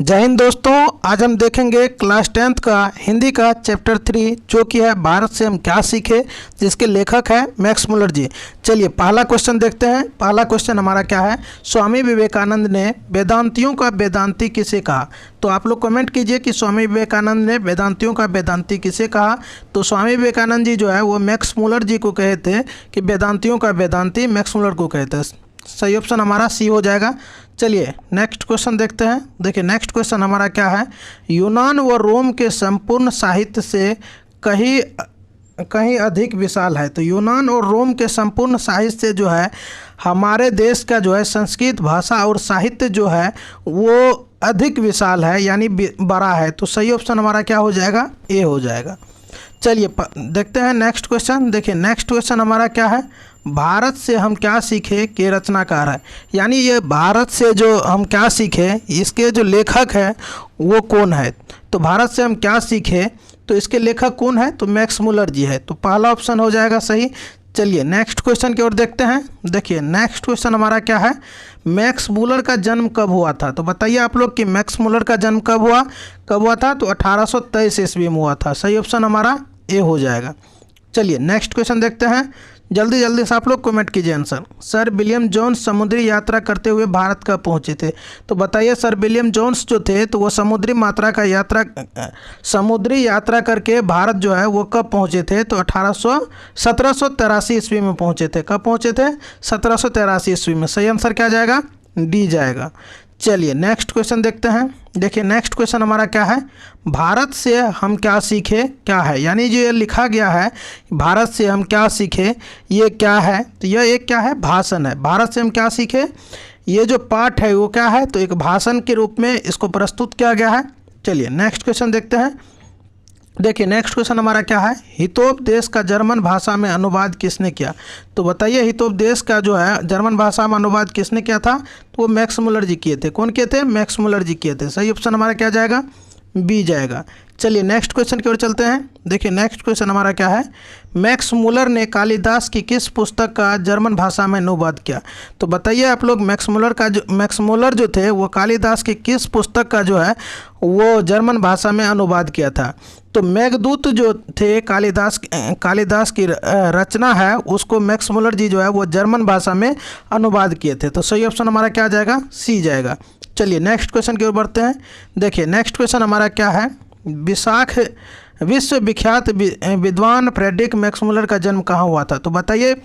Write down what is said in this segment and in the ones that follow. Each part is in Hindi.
जय हिंद दोस्तों, आज हम देखेंगे क्लास 10th का हिंदी का चैप्टर 3 जो कि है भारत से हम क्या सीखे, जिसके लेखक है मैक्स मुलर जी। चलिए पहला क्वेश्चन देखते हैं। पहला क्वेश्चन हमारा क्या है, स्वामी विवेकानंद ने वेदांतियों का वेदांती किसे कहा। तो आप लोग कमेंट कीजिए कि स्वामी विवेकानंद ने वेदांतियों का वेदांती किसे कहा। तो स्वामी विवेकानंद जी जो है वो मैक्स मुलर जी को कहे थे कि वेदांतियों का वेदांती मैक्स मुलर को कहते हैं। सही ऑप्शन हमारा सी हो जाएगा। चलिए नेक्स्ट क्वेश्चन देखते हैं। देखिए नेक्स्ट क्वेश्चन हमारा क्या है, यूनान व रोम के संपूर्ण साहित्य से कहीं अधिक विशाल है। तो यूनान और रोम के संपूर्ण साहित्य से जो है हमारे देश का जो है संस्कृत भाषा और साहित्य जो है वो अधिक विशाल है, यानी बड़ा है। तो सही ऑप्शन हमारा क्या हो जाएगा, ए हो जाएगा। चलिए देखते हैं नेक्स्ट क्वेश्चन। देखिए नेक्स्ट क्वेश्चन हमारा क्या है, भारत से हम क्या सीखे के रचनाकार है। यानी ये भारत से जो हम क्या सीखे इसके जो लेखक है वो कौन है। तो भारत से हम क्या सीखे तो इसके लेखक कौन है, तो मैक्स मुलर जी है। तो पहला ऑप्शन हो जाएगा सही। चलिए नेक्स्ट क्वेश्चन की ओर देखते हैं। देखिए नेक्स्ट क्वेश्चन हमारा क्या है, मैक्स मुलर का जन्म कब हुआ था। तो बताइए आप लोग कि मैक्स मुलर का जन्म कब हुआ था। तो 1823 ईस्वी में हुआ था। सही ऑप्शन हमारा ए हो जाएगा। चलिए नेक्स्ट क्वेश्चन देखते हैं। जल्दी जल्दी से आप लोग कमेंट कीजिए आंसर। सर विलियम जोन्स समुद्री यात्रा करते हुए भारत कब पहुंचे थे। तो बताइए सर विलियम जोन्स जो थे तो वो समुद्री यात्रा करके भारत जो है वो कब पहुंचे थे। तो 1783 ईस्वी में पहुंचे थे। कब पहुंचे थे, 1783 ईस्वी में। सही आंसर क्या जाएगा, डी जाएगा। चलिए नेक्स्ट क्वेश्चन देखते हैं। देखिए नेक्स्ट क्वेश्चन हमारा क्या है, भारत से हम क्या सीखे क्या है। यानी जो ये लिखा गया है भारत से हम क्या सीखे ये क्या है, तो यह एक क्या है, भाषण है। भारत से हम क्या सीखे ये जो पाठ है वो क्या है, तो एक भाषण के रूप में इसको प्रस्तुत किया गया है। चलिए नेक्स्ट क्वेश्चन देखते हैं। देखिए नेक्स्ट क्वेश्चन हमारा क्या है, हितोपदेश का जर्मन भाषा में अनुवाद किसने किया। तो बताइए हितोपदेश का जो है जर्मन भाषा में अनुवाद किसने किया था। तो वो मैक्स मुलर जी किए थे। कौन किए थे, मैक्स मुलर जी किए थे। सही ऑप्शन हमारा क्या जाएगा, बी जाएगा। चलिए नेक्स्ट क्वेश्चन की ओर चलते हैं। देखिए नेक्स्ट क्वेश्चन हमारा क्या है, मैक्स मुलर ने कालिदास की किस पुस्तक का जर्मन भाषा में अनुवाद किया। तो बताइए आप लोग मैक्स मुलर जो थे वो कालिदास की किस पुस्तक का जो है वो जर्मन भाषा में अनुवाद किया था। तो मेघदूत जो थे कालिदास की रचना है उसको मैक्स मुलर जी जो है वो जर्मन भाषा में अनुवाद किए थे। तो सही ऑप्शन हमारा क्या जाएगा, सी जाएगा। चलिए नेक्स्ट क्वेश्चन की ओर बढ़ते हैं। देखिए नेक्स्ट क्वेश्चन हमारा क्या है, विश्व विख्यात विद्वान फ्रेडरिक मैक्स मुलर का जन्म कहाँ हुआ था। तो बताइए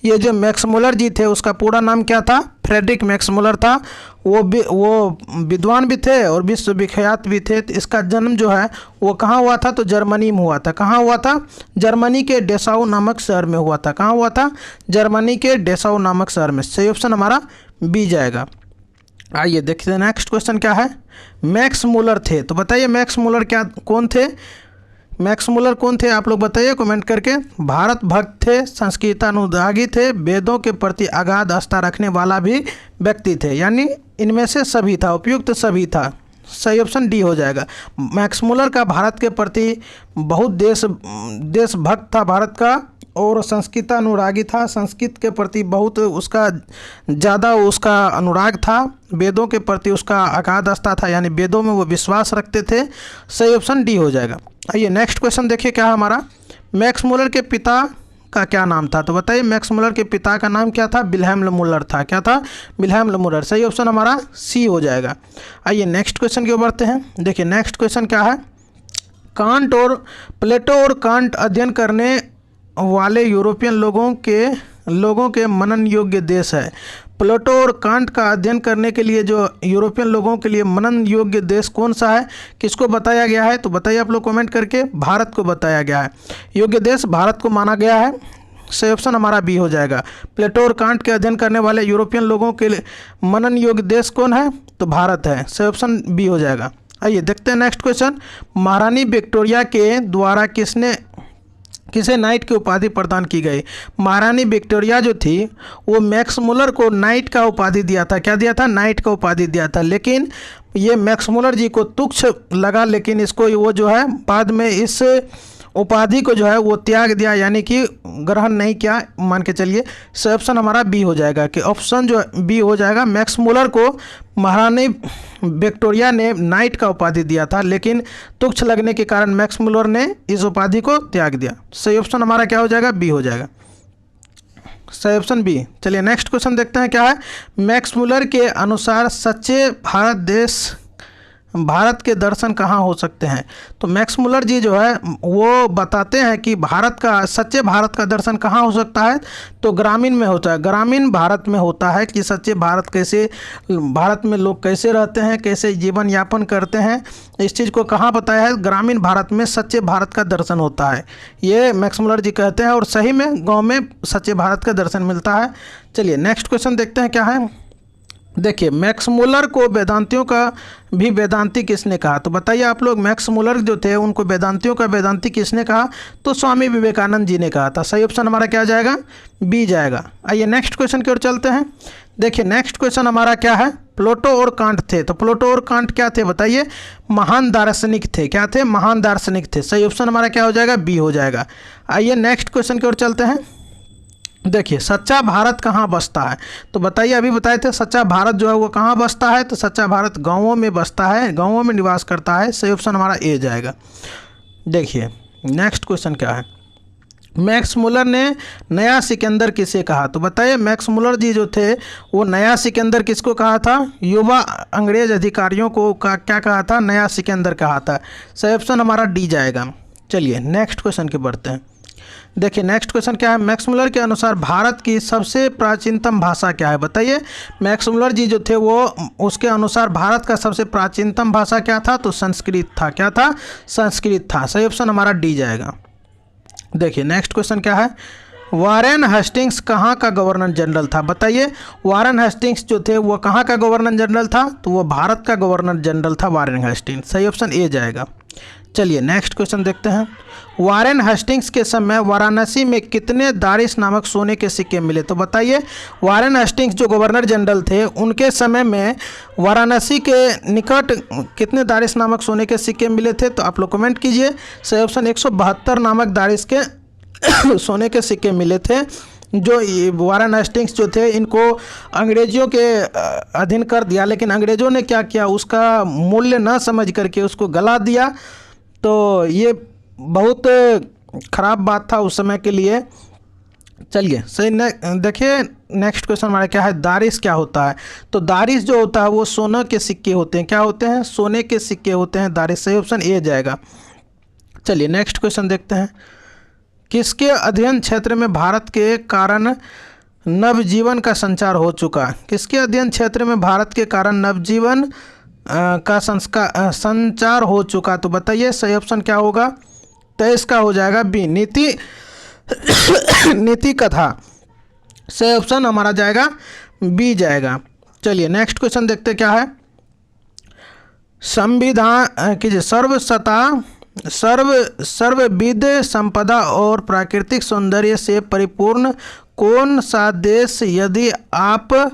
ये जो मैक्स मुलर जी थे उसका पूरा नाम क्या था, फ्रेडरिक मैक्स मुलर था। वो विद्वान भी थे और विश्व विख्यात भी थे। तो इसका जन्म जो है वो कहाँ हुआ था, तो जर्मनी में हुआ था। कहाँ हुआ था, जर्मनी के डेसाउ नामक शहर में हुआ था। कहाँ हुआ था, जर्मनी के डेसाउ नामक शहर में। सही ऑप्शन हमारा बी जाएगा। आइए देखते हैं नेक्स्ट क्वेश्चन क्या है, मैक्स मुलर थे। तो बताइए मैक्स मुलर कौन थे, मैक्स मुलर कौन थे आप लोग बताइए कमेंट करके। भारत भक्त थे, संस्कृतानुरागी थे, वेदों के प्रति अगाध आस्था रखने वाला भी व्यक्ति थे। यानी इनमें से सभी था, उपयुक्त सभी था। सही ऑप्शन डी हो जाएगा। मैक्स मुलर का भारत के प्रति बहुत देशभक्त था भारत का, और संस्कृतानुरागी था। संस्कृत के प्रति बहुत ज़्यादा उसका अनुराग था। वेदों के प्रति उसका अगाध आस्था था, यानी वेदों में वो विश्वास रखते थे। सही ऑप्शन डी हो जाएगा। आइए नेक्स्ट क्वेश्चन देखिए क्या है हमारा, मैक्स मुलर के पिता का क्या नाम था। तो बताइए मैक्स मुलर के पिता का नाम क्या था, विल्हेम मुलर था। क्या था, विल्हेम मुलर। सही ऑप्शन हमारा सी हो जाएगा। आइए नेक्स्ट क्वेश्चन की ओर बढ़ते हैं। देखिए नेक्स्ट क्वेश्चन क्या है, प्लेटो और कांट अध्ययन करने वाले यूरोपियन लोगों के मनन योग्य देश है। प्लेटो और कांट का अध्ययन करने के लिए जो यूरोपियन लोगों के लिए मनन योग्य देश कौन सा है, किसको बताया गया है। तो बताइए आप लोग कमेंट करके, भारत को बताया गया है। योग्य देश भारत को माना गया है। सही ऑप्शन हमारा बी हो जाएगा। प्लेटो और कांट के अध्ययन करने वाले यूरोपियन लोगों के लिए मनन योग्य देश कौन है, तो भारत है। सही ऑप्शन बी हो जाएगा। आइए देखते हैं नेक्स्ट क्वेश्चन, महारानी विक्टोरिया के द्वारा किसे नाइट की उपाधि प्रदान की गई। महारानी विक्टोरिया जो थी वो मैक्स मुलर को नाइट का उपाधि दिया था। क्या दिया था, नाइट का उपाधि दिया था। लेकिन ये मैक्स मुलर जी को तुच्छ लगा, लेकिन इसको वो जो है बाद में इस उपाधि को जो है वो त्याग दिया, यानी कि ग्रहण नहीं किया, मान के चलिए। सही ऑप्शन हमारा बी हो जाएगा, कि ऑप्शन जो बी हो जाएगा। मैक्स मुलर को महारानी विक्टोरिया ने नाइट का उपाधि दिया था, लेकिन तुच्छ लगने के कारण मैक्स मुलर ने इस उपाधि को त्याग दिया। सही ऑप्शन हमारा क्या हो जाएगा, बी हो जाएगा। सही ऑप्शन बी। चलिए नेक्स्ट क्वेश्चन देखते हैं क्या है। मैक्स मुलर के अनुसार सच्चे भारत के दर्शन कहाँ हो सकते हैं। तो मैक्स मुलर जी जो है वो बताते हैं कि सच्चे भारत का दर्शन कहाँ हो सकता है, तो ग्रामीण में होता है, ग्रामीण भारत में होता है। कि सच्चे भारत में लोग कैसे रहते हैं, कैसे जीवन यापन करते हैं, इस चीज़ को कहाँ बताया है, ग्रामीण भारत में सच्चे भारत का दर्शन होता है, ये मैक्स मुलर जी कहते हैं। और सही में गाँव में सच्चे भारत का दर्शन मिलता है। चलिए नेक्स्ट क्वेश्चन देखते हैं क्या है। देखिए, मैक्स मुलर को वेदांतियों का भी वेदांती किसने कहा। तो बताइए आप लोग, मैक्स मुलर जो थे उनको वेदांतियों का वेदांती किसने कहा। तो स्वामी विवेकानंद जी ने कहा था। सही ऑप्शन हमारा क्या जाएगा, बी जाएगा। आइए नेक्स्ट क्वेश्चन की ओर चलते हैं। देखिए नेक्स्ट क्वेश्चन हमारा क्या है। प्लेटो और कांट थे। तो प्लेटो और कांट क्या थे बताइए, महान दार्शनिक थे। क्या थे, महान दार्शनिक थे। सही ऑप्शन हमारा क्या हो जाएगा, बी हो जाएगा। आइए नेक्स्ट क्वेश्चन की ओर चलते हैं। देखिए, सच्चा भारत कहाँ बसता है। तो बताइए, अभी बताए थे सच्चा भारत जो है वो कहाँ बसता है। तो सच्चा भारत गाँवों में बसता है, गाँवों में निवास करता है। सही ऑप्शन हमारा ए जाएगा। देखिए नेक्स्ट क्वेश्चन क्या है। मैक्स मुलर ने नया सिकंदर किसे कहा। तो बताइए, मैक्स मुलर जी जो थे वो नया सिकंदर किसको कहा था, युवा अंग्रेज अधिकारियों को क्या कहा था, नया सिकंदर कहा था। सही ऑप्शन हमारा डी जाएगा। चलिए नेक्स्ट क्वेश्चन की बढ़ते हैं। देखिए नेक्स्ट क्वेश्चन क्या है। मैक्स मुलर के अनुसार भारत की सबसे प्राचीनतम भाषा क्या है। बताइए, मैक्स मुलर जी जो थे वो उसके अनुसार भारत का सबसे प्राचीनतम भाषा क्या था, तो संस्कृत था। क्या था, संस्कृत था। सही ऑप्शन हमारा डी जाएगा। देखिए नेक्स्ट क्वेश्चन क्या है। वारेन हेस्टिंग्स कहाँ का गवर्नर जनरल था। बताइए, वारेन हेस्टिंग्स जो थे वो कहाँ का गवर्नर जनरल था, तो वो भारत का गवर्नर जनरल था वारेन हेस्टिंग्स। सही ऑप्शन ए जाएगा। चलिए नेक्स्ट क्वेश्चन देखते हैं। वारेन हेस्टिंग्स के समय वाराणसी में कितने दारिश नामक सोने के सिक्के मिले। तो बताइए, वारेन हेस्टिंग्स जो गवर्नर जनरल थे उनके समय में वाराणसी के निकट कितने दारिश नामक सोने के सिक्के मिले थे। तो आप लोग कमेंट कीजिए। सही ऑप्शन 172 नामक दारिश के सोने के सिक्के मिले थे। जो वारेन हेस्टिंग्स जो थे इनको अंग्रेजों के अधीन कर दिया, लेकिन अंग्रेजों ने क्या किया, उसका मूल्य न समझ करके उसको गला दिया। तो ये बहुत ख़राब बात था उस समय के लिए। चलिए सही देखिए नेक्स्ट क्वेश्चन हमारा क्या है। दारिश क्या होता है। तो दारिश जो होता है वो सोने के सिक्के होते हैं। क्या होते हैं, सोने के सिक्के होते हैं दारिश। सही ऑप्शन ए जाएगा। चलिए नेक्स्ट क्वेश्चन देखते हैं। किसके अध्ययन क्षेत्र में भारत के कारण नवजीवन का संचार हो चुका। किसके अध्ययन क्षेत्र में भारत के कारण नवजीवन का संचार हो चुका। तो बताइए, सही ऑप्शन क्या होगा, 23 का हो जाएगा बी, नीति कथा। सही ऑप्शन हमारा जाएगा बी जाएगा। चलिए नेक्स्ट क्वेश्चन देखते क्या है। संविधान कीजिए, सर्वविध संपदा और प्राकृतिक सौंदर्य से परिपूर्ण कौन सा देश, यदि आप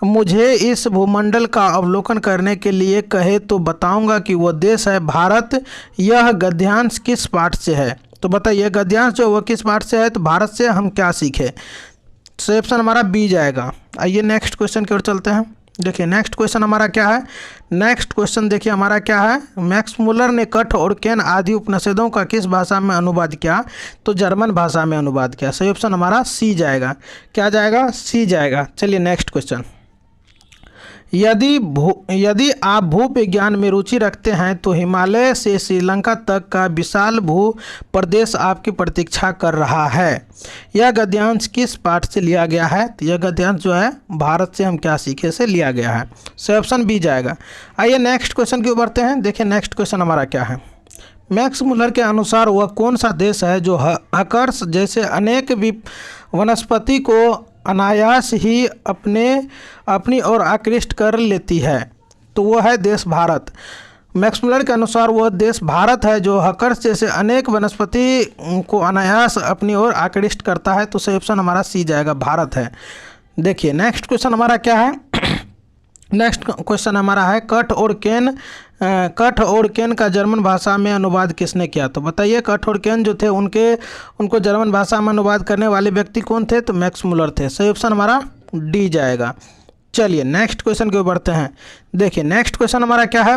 मुझे इस भूमंडल का अवलोकन करने के लिए कहे तो बताऊंगा कि वो देश है भारत। यह गद्यांश किस पाठ से है। तो बताइए, गद्यांश जो वो किस पाठ से है, तो भारत से हम क्या सीखे। सही ऑप्शन हमारा बी जाएगा। आइए नेक्स्ट क्वेश्चन की ओर चलते हैं। देखिए नेक्स्ट क्वेश्चन हमारा क्या है। नेक्स्ट क्वेश्चन देखिए हमारा क्या है। मैक्स मुलर ने कठ और केन आदि उपनिषदों का किस भाषा में अनुवाद किया। तो जर्मन भाषा में अनुवाद किया। सही ऑप्शन हमारा सी जाएगा। क्या जाएगा, सी जाएगा। चलिए नेक्स्ट क्वेश्चन। यदि आप भू विज्ञान में रुचि रखते हैं तो हिमालय से श्रीलंका तक का विशाल भू प्रदेश आपकी प्रतीक्षा कर रहा है। यह गद्यांश किस पाठ से लिया गया है। तो यह गद्यांश जो है भारत से हम क्या सीखे से लिया गया है। सही ऑप्शन बी जाएगा। आइए नेक्स्ट क्वेश्चन की ओर बढ़ते हैं। देखिए नेक्स्ट क्वेश्चन हमारा क्या है। मैक्स मुलर के अनुसार वह कौन सा देश है जो हकर्स जैसे अनेक वनस्पति को अनायास ही अपनी ओर आकृष्ट कर लेती है। तो वो है देश भारत। मैक्स मुलर के अनुसार वह देश भारत है जो हकर्स जैसे अनेक वनस्पति को अनायास अपनी ओर आकृष्ट करता है। तो सही ऑप्शन हमारा सी जाएगा, भारत है। देखिए नेक्स्ट क्वेश्चन हमारा क्या है। नेक्स्ट क्वेश्चन हमारा है, कठ और केन कठ और केन का जर्मन भाषा में अनुवाद किसने किया? तो बताइए, कठ और केन जो थे उनको जर्मन भाषा में अनुवाद करने वाले व्यक्ति कौन थे? तो मैक्स मुलर थे। सही ऑप्शन हमारा डी जाएगा। चलिए नेक्स्ट क्वेश्चन की ओर बढ़ते हैं। देखिए नेक्स्ट क्वेश्चन हमारा क्या है,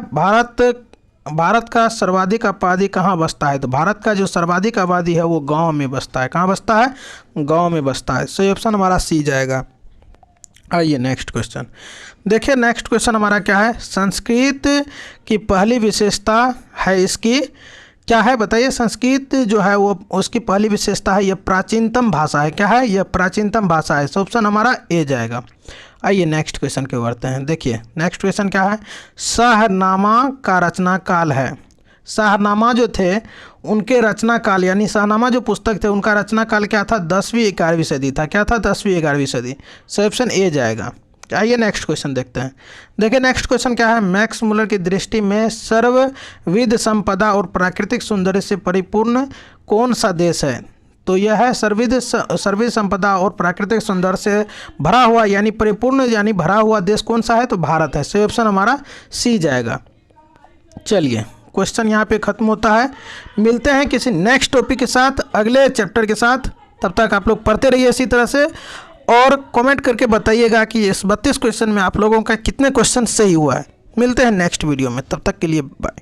भारत का सर्वाधिक आबादी कहाँ बसता है? तो भारत का जो सर्वाधिक आबादी है वो गांव में बसता है। कहाँ बसता है? गांव में बसता है। सही ऑप्शन हमारा सी जाएगा। आइए नेक्स्ट क्वेश्चन देखिए। नेक्स्ट क्वेश्चन हमारा क्या है, संस्कृत की पहली विशेषता है इसकी क्या है? बताइए। संस्कृत जो है वो उसकी पहली विशेषता है, यह प्राचीनतम भाषा है। क्या है? यह प्राचीनतम भाषा है। सो ऑप्शन हमारा ए जाएगा। आइए नेक्स्ट क्वेश्चन के बढ़ते हैं। देखिए नेक्स्ट क्वेश्चन क्या है, शाहनामा का रचना काल है। शाहनामा जो थे उनके रचना काल, यानी शाहनामा जो पुस्तक थे उनका रचना काल क्या था? 10वीं 11वीं सदी था। क्या था? 10वीं 11वीं सदी। सो ऑप्शन ए जाएगा। आइए नेक्स्ट क्वेश्चन देखते हैं। देखिए नेक्स्ट क्वेश्चन क्या है, मैक्स मुलर की दृष्टि में सर्वविध संपदा और प्राकृतिक सौंदर्य से परिपूर्ण कौन सा देश है? तो यह है सर्वविध संपदा और प्राकृतिक सौंदर्य से भरा हुआ यानी परिपूर्ण यानी भरा हुआ देश कौन सा है? तो भारत है। सही ऑप्शन हमारा सी जाएगा। चलिए क्वेश्चन यहाँ पे खत्म होता है। मिलते हैं किसी नेक्स्ट टॉपिक के साथ, अगले चैप्टर के साथ। तब तक आप लोग पढ़ते रहिए इसी तरह से, और कमेंट करके बताइएगा कि इस 32 क्वेश्चन में आप लोगों का कितने क्वेश्चन सही हुआ है। मिलते हैं नेक्स्ट वीडियो में, तब तक के लिए बाय।